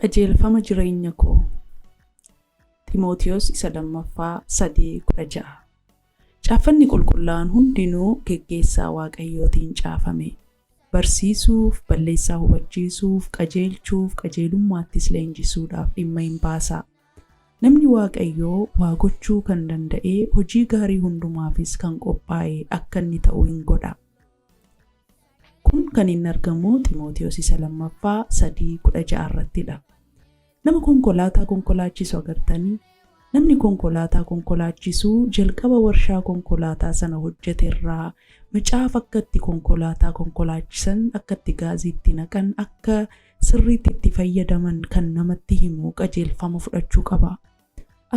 Qajeelfama jireenya koo. Timootiyos isa lammaffaa 3:16. Caaffanni qulqullaa'aan hundinuu geggeessaa Waaqayyootiin caafame. Barsiisuuf, balleessaa hubachiisuuf, qajeelchuuf, qajeelummaattis leenjisuudhaaf dhimma hin baasa. Namni Waaqayyoo waa gochuu kan danda'e hojii gaarii hundumaafis kan qophaa'e akka inni ta'u hin godha. Kun kan inni argamu Timootiyos isa lammaffaa 3:16 irrattidha. Nama konkolaataa konkolaachisu agartanii? Namni konkolaataa konkolaachisu jalqaba warshaa konkolaataa sana hojjete irraa macaafa akka itti konkolaataa konkolaachisan, akka itti gaazii itti naqan, akka sirriitti itti fayyadaman kan namatti himu qajeelfama fudhachuu qaba.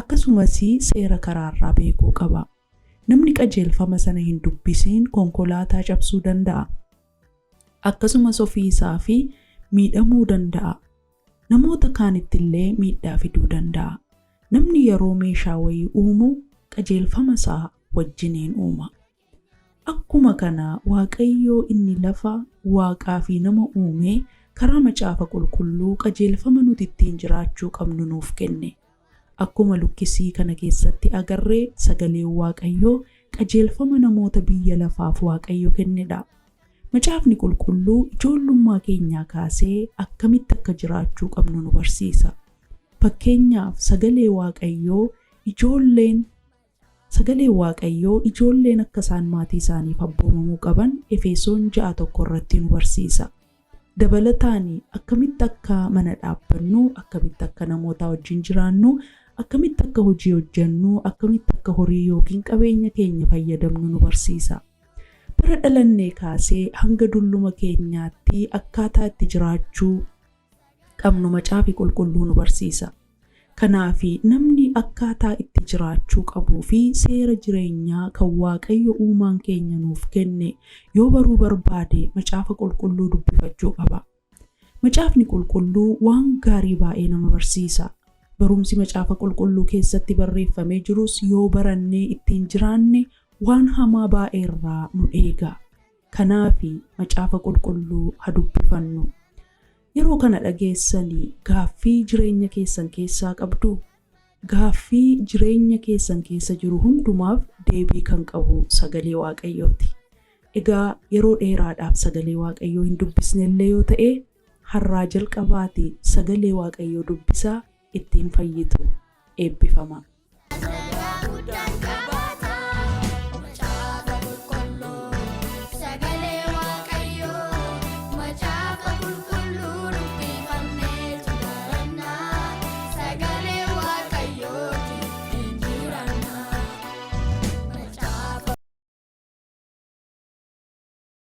Akkasumas seera karaarraa beekuu qaba. Namni qajeelfama sana hin dubbisiin konkolaataa cabsuu danda'a. Akkasumas ofii isaa fi miidhamuu danda'a. Namoota kaanittillee miidhaa fiduu danda'a. Namni yeroo meeshaa wayii uumu qajeelfama isaa wajjiniin uuma. Akkuma kana Waaqayyoo inni lafa, waaqaa fi nama uume karaa macaafa qulqulluu qajeelfama nuti ittiin jiraachuu qabnu nuuf kenne. Akkuma lukkisii kana keessatti agarree sagaleen Waaqayyoo qajeelfama namoota biyya lafaaf Waaqayyo kennedha. Macaafni qulqulluu ijoollummaa keenyaa kaasee akkamitti akka jiraachuu qabnu nu barsiisa. Fakkeenyaaf sagalee Waaqayyoo ijoolleen akka isaan maatii isaaniif abboomamuu qaban Efesoon 6:1 irratti nu barsiisa. Dabalataan akkamitti akka mana dhaabbannu, akkamitti akka namoota wajjin jiraannu, akkamitti akka hojii hojjennu, akkamitti akka horii yookiin qabeenya keenya fayyadamnu nu barsiisa. Bara dhalannee kaasee hanga dulluma keenyaatti akkaataa itti jiraachuu qabnu macaafi qulqulluu nu barsiisa. Kanaaf namni akkaataa itti jiraachuu qabuu fi seera jireenyaa kan Waaqayyo uumaan keenya nuuf kenne yoo baruu barbaade macaafa qulqulluu dubbifachuu qaba. Macaafni qulqulluu waan gaarii baay'ee nama barsiisa. Barumsi macaafa qulqulluu keessatti barreeffamee jirus yoo barannee ittiin jiraanne waan hamaa baay'ee irraa nu eega. Kanaaf macaafa qulqulluu haa dubbifannu. Yeroo kana dhageessanii gaaffii jireenya keessan keessaa qabdu? Gaaffii jireenya keessan keessa jiru hundumaaf deebii kan qabu sagalee Waaqayyooti. Egaa yeroo dheeraadhaaf sagalee Waaqayyoo hin dubbisnellee yoo ta'e har'aa jalqabaati sagalee Waaqayyoo dubbisaa ittiin fayyitu. Eebbifama.